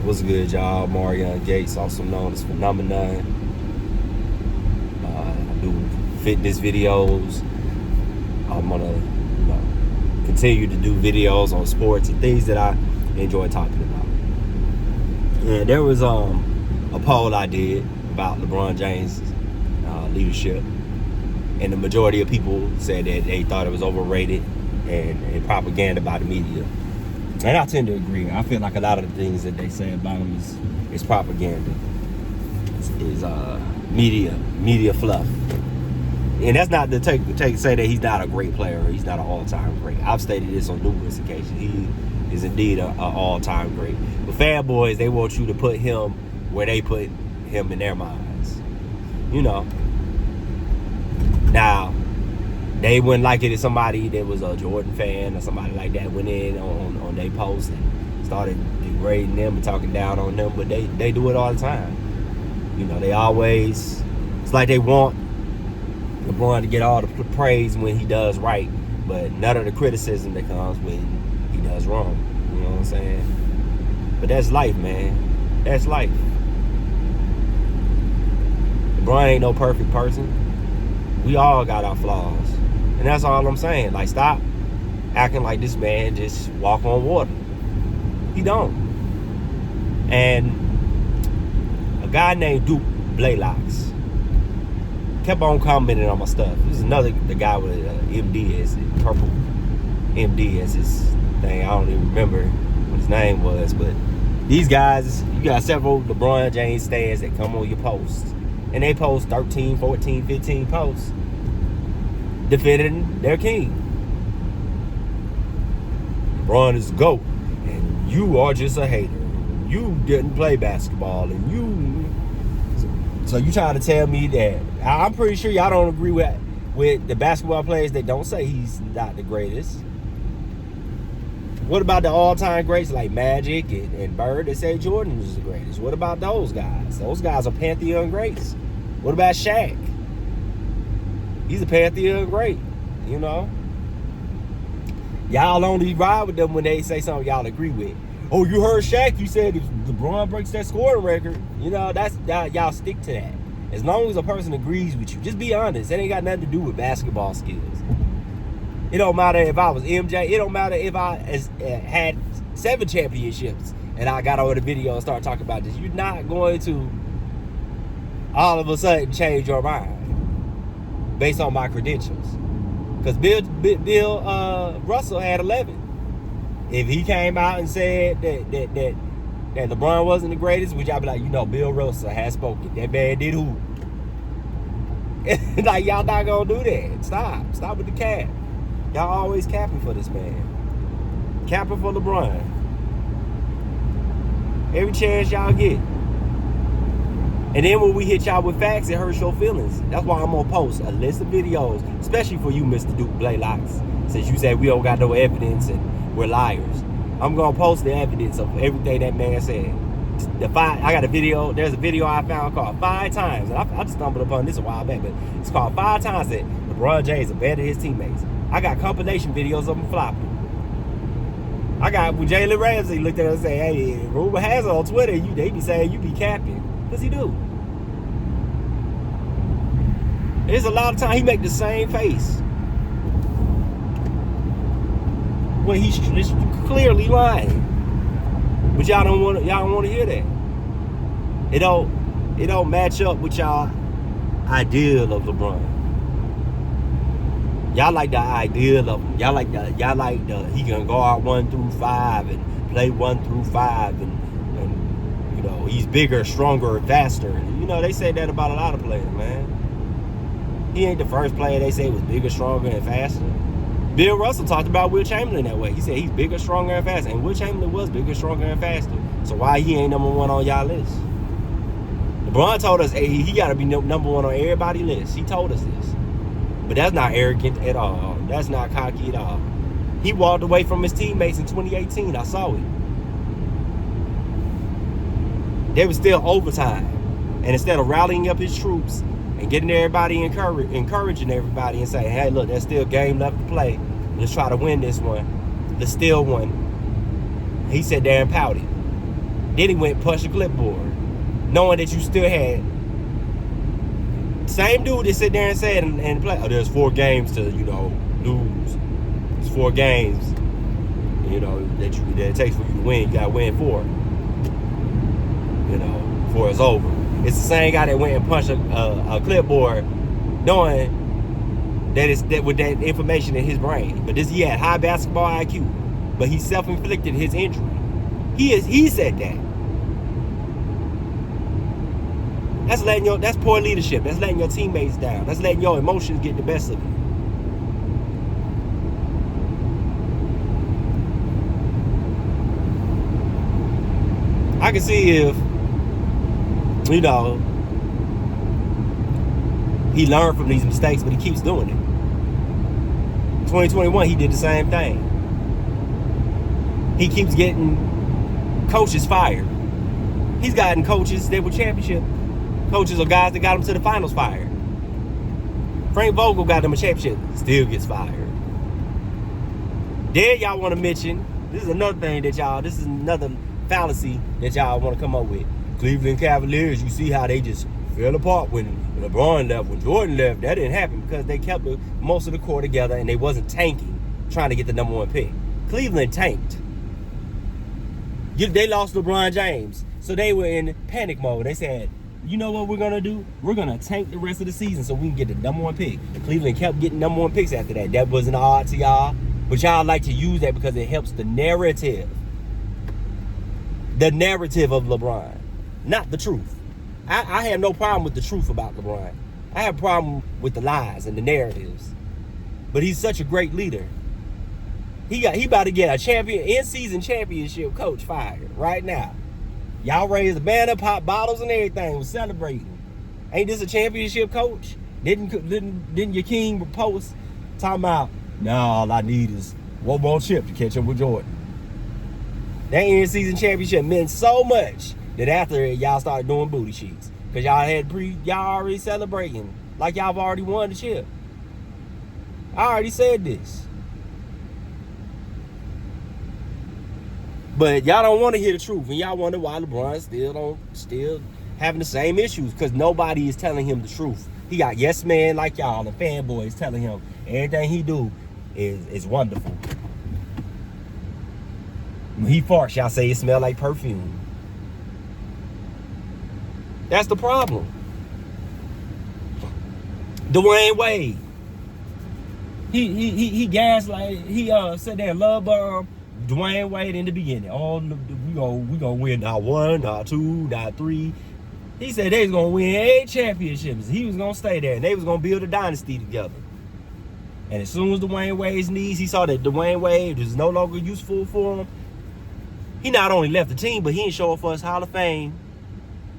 What's good, y'all? Marion Gates, also known as Phenomenon. I do fitness videos. I'm gonna, continue to do videos on sports and things that I enjoy talking about. And there was a poll I did about LeBron James' leadership, and the majority of people said that they thought it was overrated and propaganda by the media. And I tend to agree. I feel like a lot of the things that they say about him is propaganda. Is media fluff. And that's not to say that he's not a great player or he's not an all-time great. I've stated this on numerous occasions. He is indeed an all-time great. But fanboys, they want you to put him where they put him in their minds. Now, they wouldn't like it if somebody that was a Jordan fan or somebody like that went in on their post and started degrading them and talking down on them, but they do it all the time. They always, it's like they want LeBron to get all the praise when he does right, but none of the criticism that comes when he does wrong. You know what I'm saying? But that's life, man. That's life. LeBron ain't no perfect person. We all got our flaws. And that's all I'm saying. Like, stop acting like this man just walk on water. He don't. And a guy named Duke Blaylocks kept on commenting on my stuff. This is the guy with MD as purple MD as his thing. I don't even remember what his name was, but these guys, you got several LeBron James stands that come on your posts, and they post 13, 14, 15 posts defending their king. LeBron is the GOAT, and you are just a hater. You didn't play basketball, and you... So you trying to tell me that... I'm pretty sure y'all don't agree with the basketball players that don't say he's not the greatest. What about the all-time greats like Magic and Bird that say Jordan is the greatest? What about those guys? Those guys are Pantheon greats. What about Shaq? He's a Pantheon great, Y'all only ride with them when they say something y'all agree with. Oh, you heard Shaq? You said if LeBron breaks that scoring record, y'all stick to that. As long as a person agrees with you, just be honest. It ain't got nothing to do with basketball skills. It don't matter if I was MJ. It don't matter if I had 7 championships and I got over the video and started talking about this. You're not going to all of a sudden change your mind based on my credentials. Because Bill Russell had 11. If he came out and said that LeBron wasn't the greatest, would y'all be like, Bill Russell has spoken. That man did who? Like, y'all not gonna do that. Stop with the cap. Y'all always capping for this man. Capping for LeBron. Every chance y'all get. And then when we hit y'all with facts, it hurts your feelings. That's why I'm gonna post a list of videos, especially for you, Mr. Duke Blaylocks, since you said we don't got no evidence and we're liars. I'm gonna post the evidence of everything that man said. I got a video. There's a video I found called 5 times, and I just stumbled upon this a while back, but it's called 5 times that LeBron James abandoned his teammates. I got compilation videos of him flopping. I got when Jalen Ramsey looked at us and said, "Hey, rumor has it on Twitter, they be saying you be capping." Because he do. There's a lot of time he make the same face when he's clearly lying. But y'all don't want to hear that. It don't match up with y'all ideal of LeBron. Y'all like the ideal of him. Y'all like the he can go out 1 through 5 and play 1 through 5 and he's bigger, stronger, and faster. They say that about a lot of players, man. He ain't the first player they say was bigger, stronger, and faster. Bill Russell talked about Will Chamberlain that way. He said he's bigger, stronger, and faster. And Will Chamberlain was bigger, stronger, and faster. So why he ain't number 1 on y'all list? LeBron told us he got to be number 1 on everybody's list. He told us this. But that's not arrogant at all. That's not cocky at all. He walked away from his teammates in 2018. I saw it. They were still overtime. And instead of rallying up his troops and getting everybody encouraging everybody and saying, hey, look, there's still a game left to play. Let's try to win this one. Let's steal one. He sat there and pouted. Then he went and punched the clipboard, knowing that you still had same dude that sit there and said and play. Oh, there's 4 games to lose. It's 4 games, that it takes for you to win. You gotta win 4. Before it's over. It's the same guy that went and punched a clipboard, knowing that it's with that information in his brain. But he had high basketball IQ, but he self-inflicted his injury. He said that. That's poor leadership. That's letting your teammates down. That's letting your emotions get the best of you. I can see if he learned from these mistakes, but he keeps doing it. 2021, he did the same thing. He keeps getting coaches fired. He's gotten coaches that were championship coaches or guys that got him to the finals fired. Frank Vogel got him a championship, still gets fired. Then y'all want to mention, this is another fallacy that y'all want to come up with. Cleveland Cavaliers, you see how they just fell apart when LeBron left, when Jordan left. That didn't happen because they kept most of the core together and they wasn't tanking, trying to get the number 1 pick. Cleveland tanked. They lost LeBron James, so they were in panic mode. They said, you know what we're going to do? We're going to tank the rest of the season so we can get the number 1 pick. Cleveland kept getting number 1 picks after that. That wasn't odd to y'all, but y'all like to use that because it helps the narrative. The narrative of LeBron, not the truth. I have no problem with the truth about LeBron. I have a problem with the lies and the narratives. But he's such a great leader. He about to get a in-season championship coach fired right now. Y'all raised the banner, pop bottles and everything, was celebrating. Ain't this a championship coach? Didn't your king post talking about, all I need is 1 more chip to catch up with Jordan? That in-season championship meant so much that after it, y'all started doing booty cheeks. Because y'all already celebrating like y'all have already won the chip. I already said this. But y'all don't want to hear the truth. And y'all wonder why LeBron still having the same issues. Because nobody is telling him the truth. He got yes man like y'all and fanboys telling him everything he do is wonderful. When he farts, y'all say it smell like perfume. That's the problem. Dwayne Wade. He gaslight. He said they love Dwayne Wade in the beginning. We gonna win not 1, not 2, not 3. He said they was gonna win 8 championships. He was gonna stay there and they was gonna build a dynasty together. And as soon as Dwayne Wade's knees, he saw that Dwayne Wade was no longer useful for him. He not only left the team, but he didn't show up for his Hall of Fame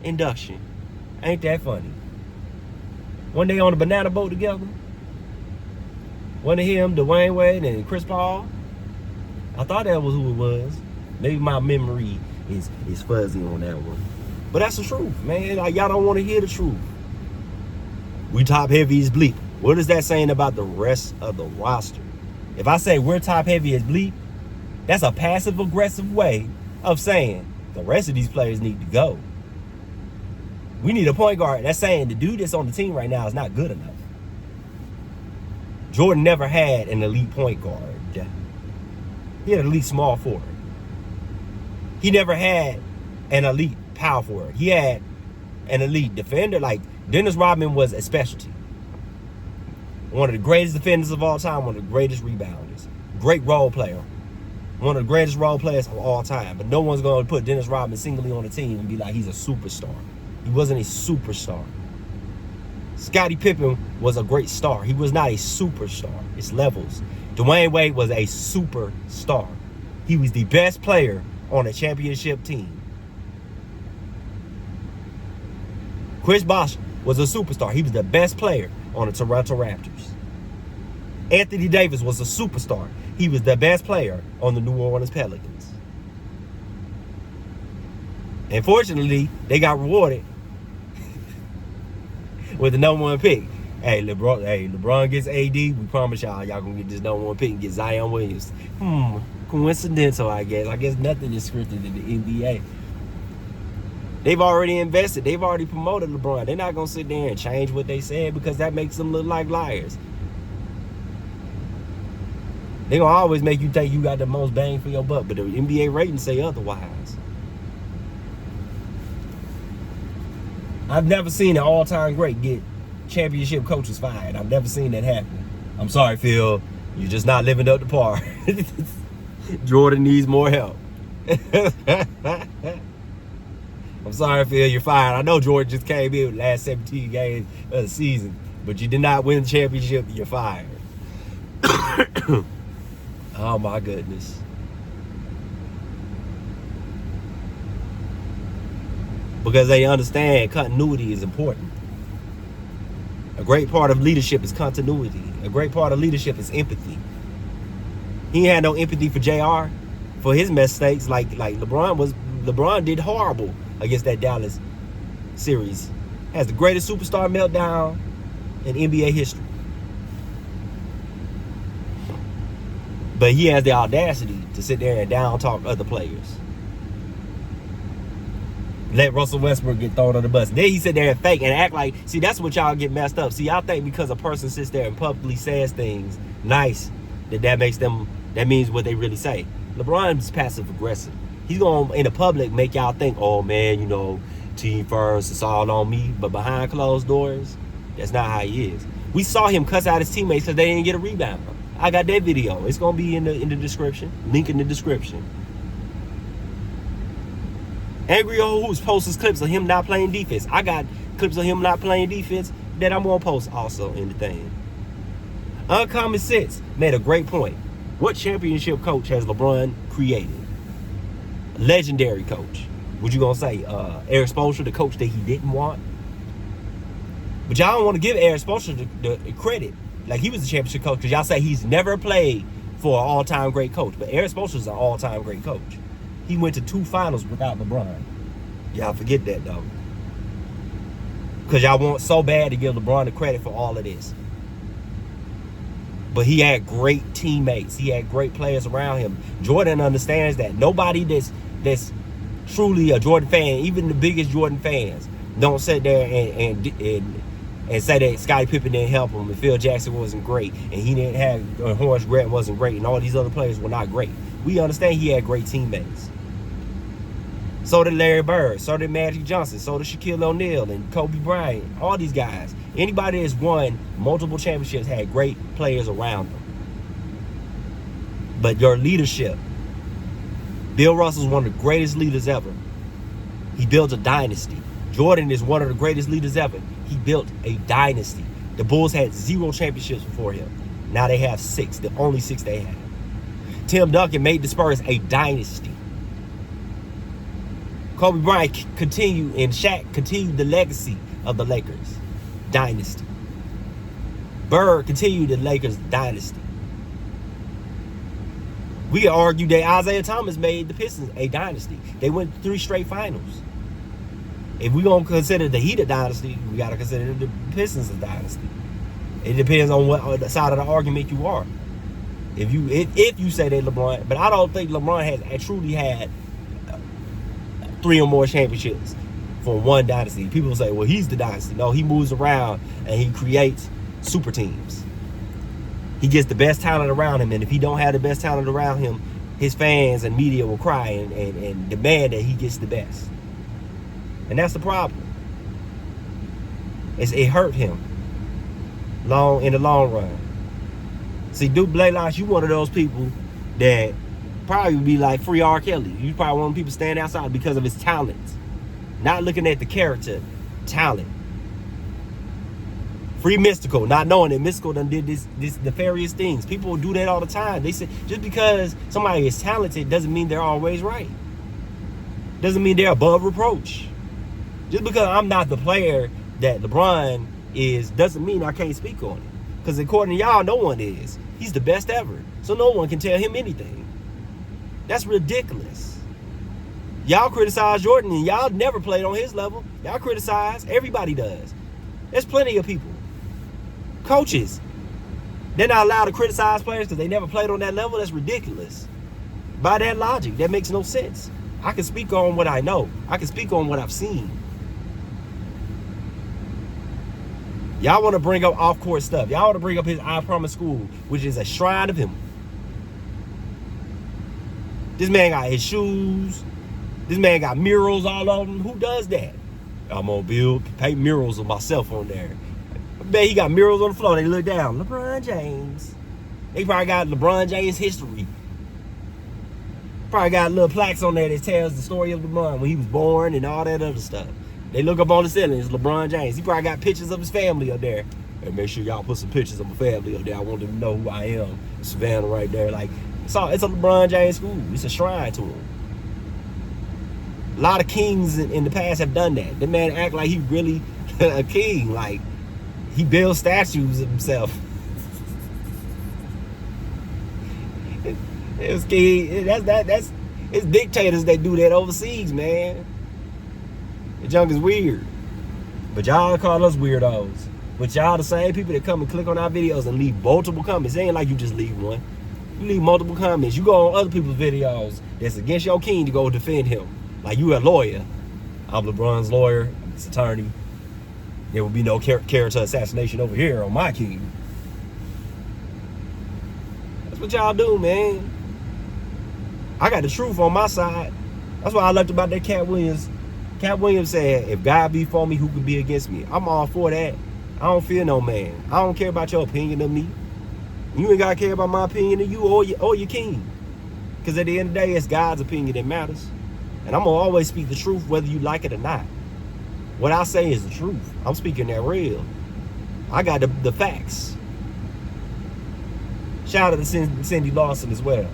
induction. Ain't that funny? One day on a banana boat together. One of him, Dwayne Wade, and Chris Paul. I thought that was who it was. Maybe my memory is fuzzy on that one. But that's the truth, man. Like, y'all don't want to hear the truth. We top heavy as bleep. What is that saying about the rest of the roster? If I say we're top heavy as bleep, that's a passive aggressive way of saying the rest of these players need to go. We need a point guard. That's saying the dude that's on the team right now is not good enough. Jordan never had an elite point guard. He had an elite small forward. He never had an elite power forward. He had an elite defender. Like Dennis Rodman was a specialty. One of the greatest defenders of all time. One of the greatest rebounders. Great role player. One of the greatest role players of all time. But no one's going to put Dennis Rodman singly on the team and be like he's a superstar. He wasn't a superstar. Scottie Pippen was a great star. He was not a superstar. It's levels. Dwayne Wade was a superstar. He was the best player on a championship team. Chris Bosh was a superstar. He was the best player on the Toronto Raptors. Anthony Davis was a superstar. He was the best player on the New Orleans Pelicans. And fortunately, they got rewarded with the number 1 pick. Hey, LeBron gets AD. We promise y'all gonna get this number 1 pick and get Zion Williams. Coincidental, I guess. I guess nothing is scripted in the NBA. They've already invested. They've already promoted LeBron. They're not going to sit there and change what they said because that makes them look like liars. They're going to always make you think you got the most bang for your buck, but the NBA ratings say otherwise. I've never seen an all-time great get championship coaches fired. I've never seen that happen. I'm sorry, Phil. You're just not living up to par. Jordan needs more help. I'm sorry, Phil, you're fired. I know Jordan just came in with the last 17 games of the season, but you did not win the championship. You're fired. Oh, my goodness. Because they understand continuity is important. A great part of leadership is continuity. A great part of leadership is empathy. He had no empathy for JR, for his mistakes. Like LeBron did horrible against that Dallas series. Has the greatest superstar meltdown in NBA history. But he has the audacity to sit there and down talk other players. Let Russell Westbrook get thrown on the bus. Then he sit there and fake and act like, see, that's what y'all get messed up. See, y'all think because a person sits there and publicly says things nice, that means what they really say. LeBron's passive aggressive. He's going to, in the public, make y'all think, oh, man, you know, team first, it's all on me. But behind closed doors, that's not how he is. We saw him cuss out his teammates because they didn't get a rebound. I got that video. It's going to be in the description. Link in the description. Angry old Hoops posts clips of him not playing defense. I got clips of him not playing defense that I'm going to post also in the thing. Uncommon Sense made a great point. What championship coach has LeBron created? A legendary coach. What you going to say? Eric Spoelstra, the coach that he didn't want? But y'all don't want to give Eric Spoelstra the credit. Like he was a championship coach because y'all say he's never played for an all-time great coach. But Eric Spoelstra is an all-time great coach. He went to 2 finals without LeBron. Y'all forget that, though. Because y'all want so bad to give LeBron the credit for all of this. But he had great teammates. He had great players around him. Jordan understands that. Nobody that's truly a Jordan fan, even the biggest Jordan fans, don't sit there and say that Scottie Pippen didn't help him and Phil Jackson wasn't great and he didn't have Horace Grant wasn't great and all these other players were not great. We understand he had great teammates. So did Larry Bird, so did Magic Johnson, so did Shaquille O'Neal and Kobe Bryant. All these guys. Anybody that's won multiple championships had great players around them. But your leadership. Bill Russell's one of the greatest leaders ever. He built a dynasty. Jordan is one of the greatest leaders ever. He built a dynasty. The Bulls had 0 championships before him. Now they have 6, the only 6 they have. Tim Duncan made the Spurs a dynasty. Kobe Bryant continued and Shaq continued the legacy of the Lakers dynasty. Bird continued the Lakers dynasty. We could argue that Isaiah Thomas made the Pistons a dynasty. They went 3 straight finals. If we're going to consider the Heat a dynasty, we got to consider the Pistons a dynasty. It depends on what side of the argument you are. If you say that LeBron, but I don't think LeBron has truly had 3 or more championships for one dynasty. People say, well, he's the dynasty. No, he moves around and he creates super teams. He gets the best talent around him, and if he don't have the best talent around him, his fans and media will cry and demand that he gets the best. And that's the problem. It hurt him in the long run. See, Duke Blaylock, you one of those people that probably would be like free R. Kelly. You probably want people standing outside because of his talent. Not looking at the character, talent. Free Mystical, not knowing that Mystical done did this nefarious things. People will do that all the time. They say just because somebody is talented doesn't mean they're always right. Doesn't mean they're above reproach. Just because I'm not the player that LeBron is doesn't mean I can't speak on it. Because according to y'all, no one is. He's the best ever. So no one can tell him anything. That's ridiculous. Y'all criticize Jordan and y'all never played on his level. Y'all criticize. Everybody does. There's plenty of people. Coaches. They're not allowed to criticize players because they never played on that level. That's ridiculous. By that logic, that makes no sense. I can speak on what I know. I can speak on what I've seen. Y'all want to bring up off-court stuff. Y'all want to bring up his I Promise School, which is a shrine of him. This man got his shoes. This man got murals all over him. Who does that? I'm going to paint murals of myself on there. I bet he got murals on the floor. They look down. LeBron James. They probably got LeBron James history. Probably got little plaques on there that tells the story of LeBron when he was born and all that other stuff. They look up on the ceiling. It's LeBron James. He probably got pictures of his family up there. And make sure y'all put some pictures of my family up there. I want them to know who I am. Savannah right there. Like, it's a LeBron James school. It's a shrine to him. A lot of kings in the past have done that. The man act like he really a king. Like, he builds statues of himself. It's dictators that do that overseas, man. The junk is weird. But y'all call us weirdos. But y'all the same people that come and click on our videos and leave multiple comments. It ain't like you just leave one. You leave multiple comments. You go on other people's videos that's against your king to go defend him. Like you a lawyer. I'm LeBron's lawyer. I'm his attorney. There will be no character assassination over here on my king. That's what y'all do, man. I got the truth on my side. That's what I loved about that Cat Williams. Cat Williams said, if God be for me, who could be against me? I'm all for that. I don't fear no man. I don't care about your opinion of me. You ain't got to care about my opinion of you or your king. Because at the end of the day, it's God's opinion that matters. And I'm going to always speak the truth whether you like it or not. What I say is the truth. I'm speaking that real. I got the facts. Shout out to Cindy Lawson as well.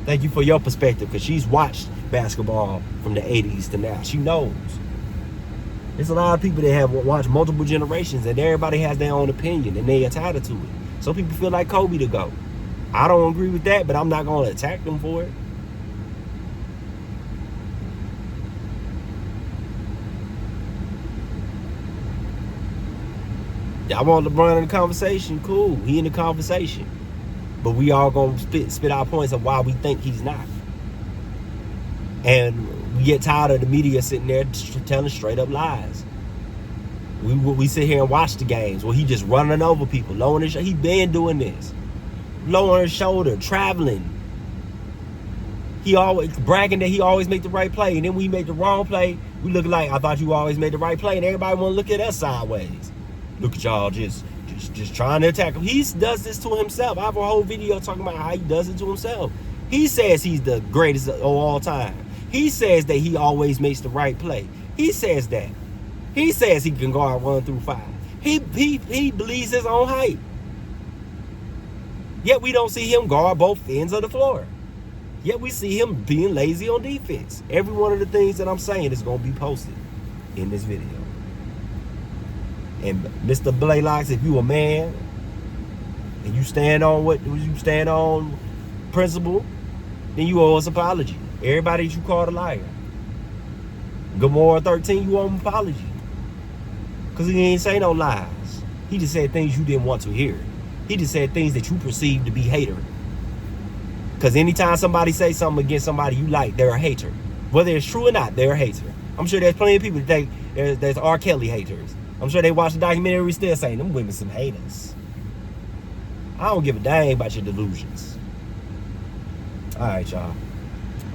Thank you for your perspective, because she's watched basketball from the 80s to now. She knows. There's a lot of people that have watched multiple generations, and everybody has their own opinion, and they are entitled to it. Some people feel like Kobe to go. I don't agree with that, but I'm not going to attack them for it. Y'all want LeBron in the conversation? Cool. He in the conversation. But we all going to spit our points of why we think he's not. And we get tired of the media sitting there telling straight up lies. We sit here and watch the games where he just running over people, lowering his shoulder. He been doing this. Lowering his shoulder, traveling. He always bragging that he always make the right play. And then when he make the wrong play, we look like, I thought you always made the right play. And everybody want to look at us sideways. Look at y'all just trying to attack him. He does this to himself. I have a whole video talking about how he does it to himself. He says he's the greatest of all time. He says that he always makes the right play. He says that. He says he can guard 1 through 5. He believes his own hype. Yet we don't see him guard both ends of the floor. Yet we see him being lazy on defense. Every one of the things that I'm saying is going to be posted in this video. And Mr. Blaylocks, if you a man and you stand on principle, then you owe us an apology. Everybody that you called a liar. Gomorrah 13, you owe him an apology. Because he ain't say no lies. He just said things you didn't want to hear. He just said things that you perceived to be hater. Because anytime somebody says something against somebody you like, they're a hater. Whether it's true or not, they're a hater. I'm sure there's plenty of people that think there's R. Kelly haters. I'm sure they watch the documentary still saying them women some haters. I don't give a dang about your delusions. All right, y'all.